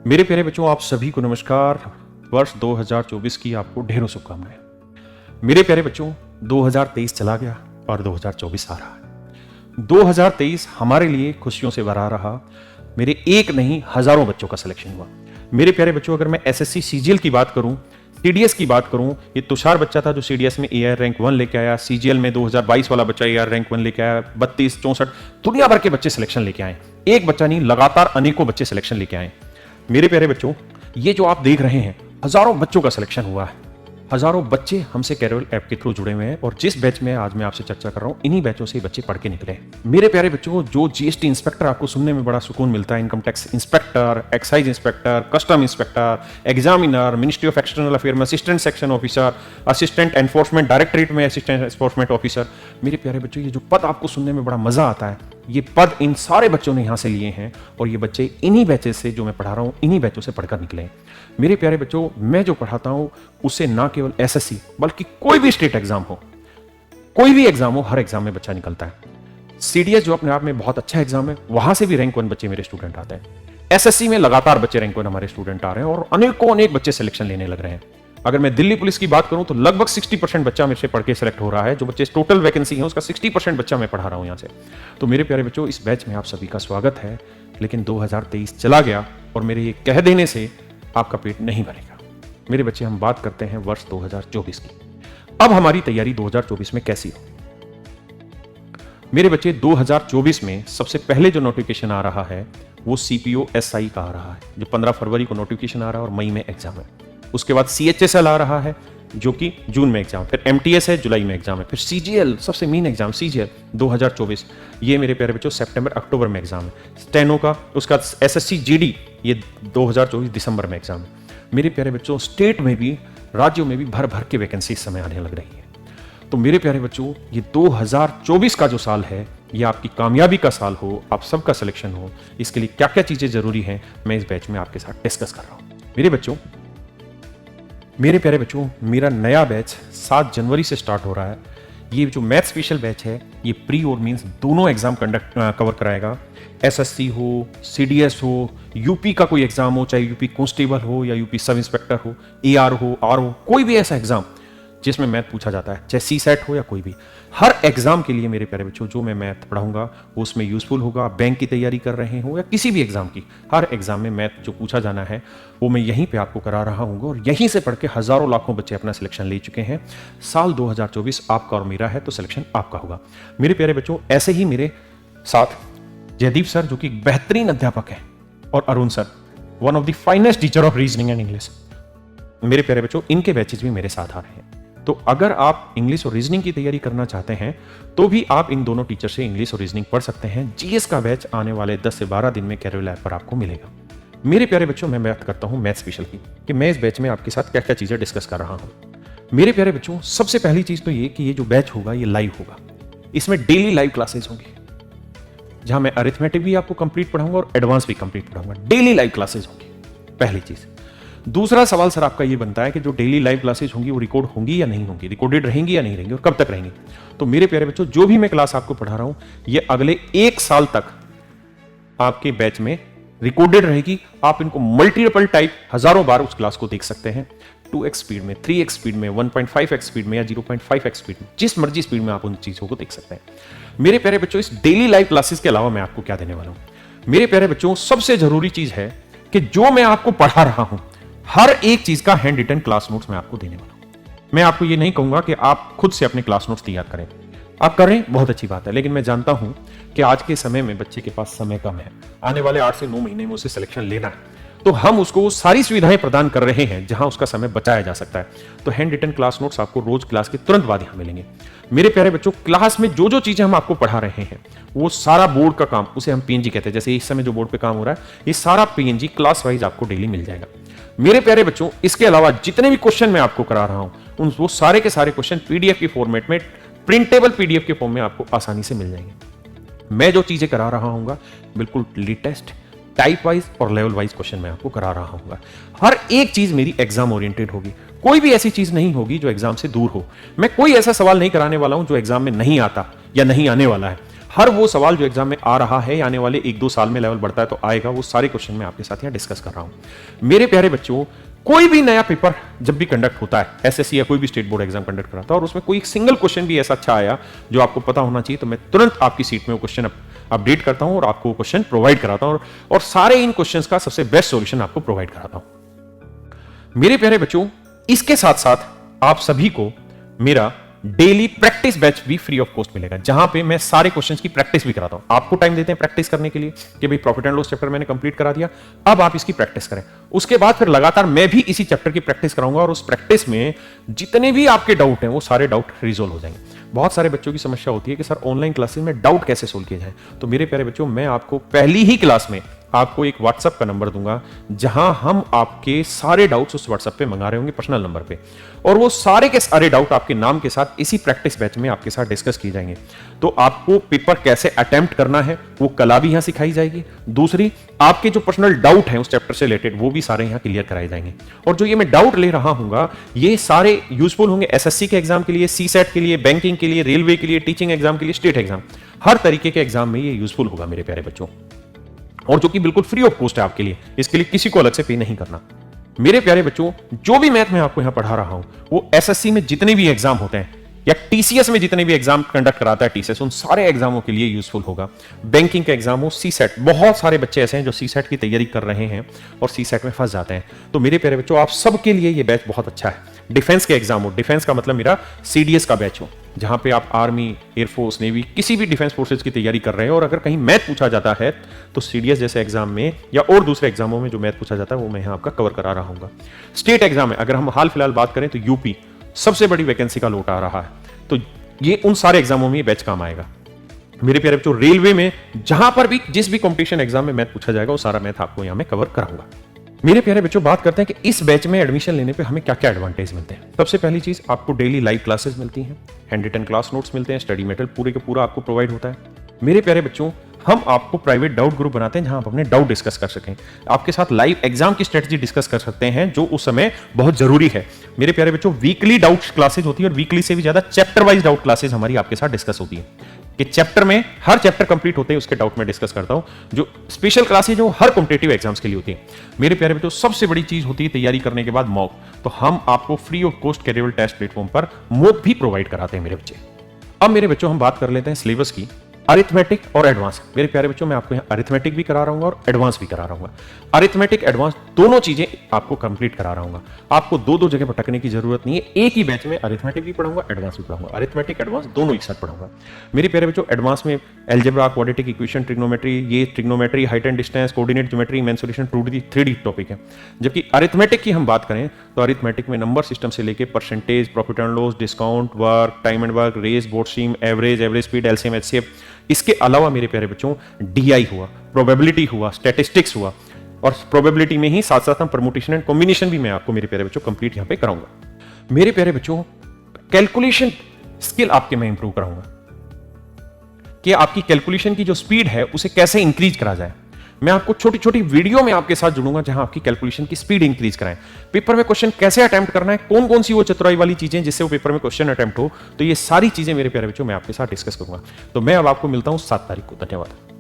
मेरे प्यारे बच्चों, आप सभी को नमस्कार। वर्ष 2024 की आपको ढेरों शुभकामनाएं। मेरे प्यारे बच्चों, 2023 चला गया और 2024 आ रहा है। 2023 हमारे लिए खुशियों से भरा रहा। मेरे एक नहीं हजारों बच्चों का सिलेक्शन हुआ। मेरे प्यारे बच्चों, अगर मैं एसएससी सीजीएल की बात करूं, सीडीएस की बात करूं, ये तुषार बच्चा था जो सीडीएस में एआर रैंक 1 लेके आया। सीजीएल में 2022 वाला बच्चा एआर रैंक 1 लेके आया। 32, 64 दुनिया भर के बच्चे सिलेक्शन लेके आए। एक बच्चा नहीं, लगातार अनेकों बच्चे सिलेक्शन लेके आए। मेरे प्यारे बच्चों, ये जो आप देख रहे हैं, हजारों बच्चों का सिलेक्शन हुआ है। हजारों बच्चे हमसे कैरियर ऐप के थ्रू जुड़े हुए हैं और जिस बैच में आज मैं आपसे चर्चा कर रहा हूं, इन्हीं बैचों से बच्चे पढ़ के निकले हैं। मेरे प्यारे बच्चों, जो जीएसटी इंस्पेक्टर आपको सुनने में बड़ा सुकून मिलता है, income tax inspector, excise inspector, custom inspector, examiner, ministry of external affair में assistant section officer, assistant enforcement directorate में असिस्टेंट एनफोर्समेंट ऑफिसर, मेरे प्यारे बच्चों, ये जो पद आपको सुनने में बड़ा मजा आता है, ये पद इन सारे बच्चों ने यहां से लिए हैं और ये बच्चे इन्हीं बैचेस से जो मैं पढ़ा रहा हूं, इन्हीं बैचों से पढ़कर निकले हैं। मेरे प्यारे बच्चों, मैं जो पढ़ाता हूं उससे ना केवल एसएससी बल्कि कोई भी स्टेट एग्जाम हो, कोई भी एग्जाम हो, हर एग्जाम में बच्चा निकलता है। सीडीएस जो अपने आप में बहुत अच्छा एग्जाम है, वहां से भी रैंक 1 बच्चे मेरे स्टूडेंट आते हैं। एसएससी में लगातार बच्चे रैंक 1 हमारे स्टूडेंट आ रहे हैं और अनेक बच्चे सिलेक्शन लेने लग रहे हैं। अगर मैं दिल्ली पुलिस की बात करूं तो लगभग 60% बच्चा मेरे से पढ़ के सिलेक्ट हो रहा है। जो बच्चे टोटल वैकेंसी है उसका 60% बच्चा मैं पढ़ा रहा हूं यहां से। तो मेरे प्यारे बच्चों, इस बैच में आप सभी का स्वागत है। लेकिन 2023 चला गया और मेरे ये कह देने से आपका पेट नहीं भरेगा। मेरे बच्चे, हम बात करते हैं वर्ष 2024 की। अब हमारी तैयारी 2024 में कैसी हो? मेरे बच्चे, 2024 में सबसे पहले जो नोटिफिकेशन आ रहा है वो सीपीओ एसआई का आ रहा है, जो 15 फरवरी को नोटिफिकेशन आ रहा है और मई में एग्जाम है। उसके बाद सीएचएसएल आ रहा है जो कि जून में एग्जाम, फिर एमटीएस है, जुलाई में एग्जाम है, फिर सीजीएल सबसे मेन एग्जाम सीजीएल 2024, ये मेरे प्यारे बच्चों सितंबर अक्टूबर में एग्जाम है। स्टेनो का, उसका एसएससी जीडी, ये 2024 दिसंबर में एग्जाम है। मेरे प्यारे बच्चों, स्टेट में भी राज्यों में भी भर भर के वैकेंसी इस समय आने लग रही है। तो मेरे प्यारे बच्चों, ये 2024 का जो साल है, ये आपकी कामयाबी का साल हो, आप सबका सिलेक्शन हो। इसके लिए क्या क्या चीजें जरूरी हैं, मैं इस बैच में आपके साथ डिस्कस कर रहा हूं। मेरे प्यारे बच्चों, मेरा नया बैच 7 जनवरी से स्टार्ट हो रहा है। ये जो मैथ स्पेशल बैच है, ये प्री और मींस दोनों एग्जाम कवर कराएगा। एसएससी हो, सीडीएस हो, यूपी का कोई एग्जाम हो, चाहे यूपी कांस्टेबल हो या यूपी सब इंस्पेक्टर हो, एआर हो, आर हो, कोई भी ऐसा एग्जाम जिसमें मैथ पूछा जाता है, चाहे सी सेट हो या कोई भी, हर एग्जाम के लिए मेरे प्यारे बच्चों जो मैं मैथ पढ़ाऊंगा वो उसमें यूजफुल होगा। बैंक की तैयारी कर रहे हो या किसी भी एग्जाम की, हर एग्जाम में मैथ जो पूछा जाना है वो मैं यहीं पे आपको करा रहा हूँ और यहीं से पढ़ के हजारों लाखों बच्चे अपना सिलेक्शन ले चुके हैं। साल 2024 आपका और मेरा है, तो सिलेक्शन आपका होगा। मेरे प्यारे बच्चों, ऐसे ही मेरे साथ जयदीप सर जो कि बेहतरीन अध्यापक है, और Arun sir, one of the finest teacher of reasoning and English, मेरे प्यारे बच्चों, इनके बैचेज भी मेरे साथ आ रहे हैं। तो अगर आप इंग्लिश और रीजनिंग की तैयारी करना चाहते हैं तो भी आप इन दोनों टीचर से इंग्लिश और रीजनिंग पढ़ सकते हैं। जीएस का बैच आने वाले 10 से 12 दिन में कैरियर लैब पर आपको मिलेगा। मेरे प्यारे बच्चों, मैं बात करता हूं मैथ स्पेशल की, कि मैं इस बैच में आपके साथ क्या क्या चीजें डिस्कस कर रहा हूं। मेरे प्यारे बच्चों, सबसे पहली चीज तो ये कि ये जो बैच होगा ये लाइव होगा। इसमें डेली लाइव क्लासेस होंगी, जहां मैं अरिथमेटिक भी आपको कंप्लीट पढ़ाऊंगा और एडवांस भी कंप्लीट पढ़ाऊंगा। डेली लाइव क्लासेस होंगी, पहली चीज। दूसरा सवाल सर आपका ये बनता है कि जो डेली लाइव क्लासेस होंगी वो रिकॉर्ड होंगी या नहीं होंगी, रिकॉर्डेड रहेंगी या नहीं रहेंगी, और कब तक रहेंगी। तो मेरे प्यारे बच्चों, जो भी मैं क्लास आपको पढ़ा रहा हूं ये अगले 1 साल तक आपके बैच में रिकॉर्डेड रहेगी। आप इनको मल्टीपल टाइप हजारों बार उस क्लास को देख सकते हैं, 2x स्पीड में, 3x स्पीड में, 1.5x स्पीड में या 0.5x स्पीड में, जिस मर्जी स्पीड में आप उन चीजों को देख सकते हैं। मेरे प्यारे बच्चों, इस डेली लाइव क्लासेस के अलावा मैं आपको क्या देने वाला हूं। मेरे प्यारे बच्चों, सबसे जरूरी चीज है कि जो मैं आपको पढ़ा रहा हूं हर एक चीज का हैंड रिटन क्लास नोट्स मैं आपको देने वाला हूं। मैं आपको ये नहीं कहूंगा कि आप खुद से अपने क्लास नोट्स तैयार करें, आप करें बहुत अच्छी बात है, लेकिन मैं जानता हूं कि आज के समय में बच्चे के पास समय कम है, आने वाले 8 से 9 महीने में उसे सिलेक्शन लेना है, तो हम उसको सारी सुविधाएं प्रदान कर रहे हैं जहां उसका समय बचाया जा सकता है। तो हैंड रिटन क्लास नोट्स आपको रोज क्लास के तुरंत बाद यहां मिलेंगे। मेरे प्यारे बच्चों, क्लास में जो जो चीजें हम आपको पढ़ा रहे हैं वो सारा बोर्ड का काम, उसे हम पीएनजी कहते हैं। जैसे इस समय जो बोर्ड पे काम हो रहा है, ये सारा पीएनजी क्लास वाइज आपको डेली मिल जाएगा। मेरे प्यारे बच्चों, इसके अलावा जितने भी क्वेश्चन मैं आपको करा रहा हूं वो सारे के सारे क्वेश्चन पीडीएफ के फॉर्मेट में, प्रिंटेबल पीडीएफ के फॉर्म में आपको आसानी से मिल जाएंगे। मैं जो चीजें करा रहा हूं बिल्कुल लेटेस्ट, टाइप वाइज और लेवल वाइज क्वेश्चन मैं आपको करा रहा हूं। हर एक चीज मेरी एग्जाम ओरिएंटेड होगी, कोई भी ऐसी चीज नहीं होगी जो एग्जाम से दूर हो। मैं कोई ऐसा सवाल नहीं कराने वाला हूं जो एग्जाम में नहीं आता या नहीं आने वाला है। हर वो सवाल जो एग्जाम में आ रहा है, आने वाले 1-2 साल में लेवल बढ़ता है तो आएगा, वो सारे क्वेश्चन मैं आपके साथ यहाँ डिस्कस कर रहा हूं। मेरे प्यारे बच्चों, कोई भी नया पेपर जब भी कंडक्ट होता है, एसएससी या कोई भी स्टेट बोर्ड एग्जाम कंडक्ट कराता है, और उसमें कोई एक सिंगल क्वेश्चन भी ऐसा अच्छा आया जो आपको पता होना चाहिए, तो मैं तुरंत आपकी सीट में वो क्वेश्चन अपडेट करता हूं और आपको वो क्वेश्चन प्रोवाइड कराता हूं, और सारे इन क्वेश्चंस का सबसे बेस्ट सॉल्यूशन आपको प्रोवाइड कराता हूं। मेरे प्यारे बच्चों, इसके साथ साथ आप सभी को मेरा डेली प्रैक्टिस बैच भी फ्री ऑफ कॉस्ट मिलेगा, जहां पे मैं सारे क्वेश्चंस की प्रैक्टिस भी कराता हूं। आपको टाइम देते हैं प्रैक्टिस करने के लिए कि भाई प्रॉफिट एंड लॉस चैप्टर मैंने कंप्लीट करा दिया, अब आप इसकी प्रैक्टिस करें। उसके बाद फिर लगातार मैं भी इसी चैप्टर की प्रैक्टिस कराऊंगा, और उस प्रैक्टिस में जितने भी आपके डाउट हैं वो सारे डाउट रिजोल्व हो जाएंगे। बहुत सारे बच्चों की समस्या होती है कि सर ऑनलाइन क्लासेस में डाउट कैसे सोल्व किया जाए। तो मेरे प्यारे बच्चों, मैं आपको पहली ही क्लास में आपको एक व्हाट्सएप का नंबर दूंगा, जहां हम आपके सारे डाउट्स उस व्हाट्सएप पे मंगा रहे होंगे पर्सनल नंबर पे, और वो सारे के सारे डाउट आपके नाम के साथ इसी प्रैक्टिस बैच में आपके साथ डिस्कस किए जाएंगे। तो आपको पेपर कैसे अटेम्प्ट करना है वो कला भी यहां सिखाई जाएगी। दूसरी, आपके जो पर्सनल डाउट हैं उस चैप्टर से रिलेटेड वो भी सारे यहां क्लियर कराए जाएंगे। और जो ये मैं डाउट ले रहा हूंगा, ये सारे यूजफुल होंगे एसएससी के एग्जाम के लिए, सीसेट के लिए, बैंकिंग के लिए, रेलवे के लिए, टीचिंग एग्जाम के लिए, स्टेट एग्जाम, हर तरीके के एग्जाम में ये यूजफुल होगा मेरे प्यारे बच्चों, और जो कि बिल्कुल फ्री ऑफ कॉस्ट है आपके लिए। इसके लिए किसी को अलग से पे नहीं करना। मेरे प्यारे बच्चों, जो भी मैथ मैं आपको यहां पढ़ा रहा हूं वो एसएससी में जितने भी एग्जाम होते हैं या टीसीएस में जितने भी एग्जाम कंडक्ट कराता है टीसीएस, उन सारे एग्जामों के लिए यूजफुल होगा। बैंकिंग के एग्जाम हो, सीसेट, बहुत सारे बच्चे ऐसे हैं जो सीसेट की तैयारी कर रहे हैं और सीसेट में फंस जाते हैं। तो मेरे प्यारे बच्चों, आप सबके लिए ये बैच बहुत अच्छा है। डिफेंस के एग्जाम हो, डिफेंस का मतलब मेरा सीडीएस का बैच हो, जहां पे आप आर्मी, एयरफोर्स, नेवी, किसी भी डिफेंस फोर्सेज की तैयारी कर रहे हैं, और अगर कहीं मैथ पूछा जाता है तो सीडीएस जैसे एग्जाम में या और दूसरे एग्जामों में जो मैथ पूछा जाता है वो मैं यहां आपका कवर करा रहा हूंगा। स्टेट एग्जाम में अगर हम हाल फिलहाल बात करें तो यूपी सबसे बड़ी वैकेंसी का लौट आ रहा है, तो ये उन सारे एग्जामों में बैच काम आएगा। मेरे प्यारे बच्चों, रेलवे में जहां पर भी जिस भी कंपटीशन एग्जाम में मैथ पूछा जाएगा वो सारा मैथ आपको यहां मैं कवर कराऊंगा। मेरे प्यारे बच्चों, बात करते हैं कि इस बैच में एडमिशन लेने पे हमें क्या क्या एडवांटेज मिलते हैं। सबसे पहली चीज, आपको डेली लाइव क्लासेस मिलती हैं, हैंड रिटन क्लास नोट्स मिलते हैं, स्टडी मटेरियल पूरे के पूरा आपको प्रोवाइड होता है। मेरे प्यारे बच्चों, हम आपको प्राइवेट डाउट ग्रुप बनाते हैं जहां आप अपने डाउट डिस्कस कर सकें, आपके साथ लाइव एग्जाम की स्ट्रेटजी डिस्कस कर सकते हैं, जो उस समय बहुत जरूरी है। मेरे प्यारे बच्चों, वीकली डाउट क्लासेज होती है, और वीकली से भी ज्यादा चैप्टर वाइज डाउट क्लासेज हमारी आपके साथ डिस्कस होती है कि चैप्टर में हर चैप्टर कंप्लीट होते हैं उसके डाउट में डिस्कस करता हूं। जो स्पेशल क्लासेज जो हर कॉम्पिटिटिव एग्जाम्स के लिए होती है। मेरे प्यारे बच्चों, सबसे बड़ी चीज होती है तैयारी करने के बाद मॉक, तो हम आपको free of cost career test platform पर मॉक भी प्रोवाइड कराते हैं मेरे बच्चे। अब मेरे बच्चों, हम बात कर लेते हैं सिलेबस की, अरिथमेटिक और एडवांस। मेरे प्यारे बच्चों, मैं आपको यहाँ अरिथमेटिक भी करा रहा हूँ और एडवांस भी करा रहा हूँ। अरिथमेटिक एडवांस दोनों चीजें आपको कंप्लीट करा रहा हूँ। आपको दो दो जगह भटकने की जरूरत नहीं है, एक ही बैच में अरिथमेटिक भी पढ़ाऊंगा, एडवांस भी पढ़ाऊंगा। अरिथमेटिक एडवांस दोनों एक साथ पढ़ाऊंगा। मेरे प्यारे बच्चों, एडवांस में अलजेब्रा, क्वाड्रेटिक इक्वेशन, ट्रिग्नोमेट्री, ये trigonometry, height and distance, coordinate geometry, mensuration, 3D topic है। जबकि अरिथमेटिक की हम बात करें तो अरिथमेटिक में नंबर सिस्टम से लेके percentage, profit and loss, discount, work, time and work, race, board stream, average, average speed, LCM, HCF, इसके अलावा मेरे प्यारे बच्चों डीआई हुआ, प्रोबेबिलिटी हुआ, स्टैटिस्टिक्स हुआ, और प्रोबेबिलिटी में ही साथ साथ हम परमुटेशन एंड कॉम्बिनेशन भी मैं आपको मेरे प्यारे बच्चों कंप्लीट यहां पे कराऊंगा। मेरे प्यारे बच्चों, कैलकुलेशन स्किल आपके मैं इंप्रूव कराऊंगा कि आपकी कैलकुलेशन की जो स्पीड है उसे कैसे इंक्रीज करा जाए। मैं आपको छोटी छोटी वीडियो में आपके साथ जुड़ूंगा जहां आपकी कैलकुलेशन की स्पीड इंक्रीज कराएं। पेपर में क्वेश्चन कैसे अटेम्प्ट करना है, कौन कौन सी वो चतुराई वाली चीजें जिससे वो पेपर में क्वेश्चन अटेम्प्ट हो, तो ये सारी चीजें मेरे प्यारे बच्चों मैं आपके साथ डिस्कस करूंगा। तो मैं अब आपको मिलता हूं 7 तारीख को। धन्यवाद।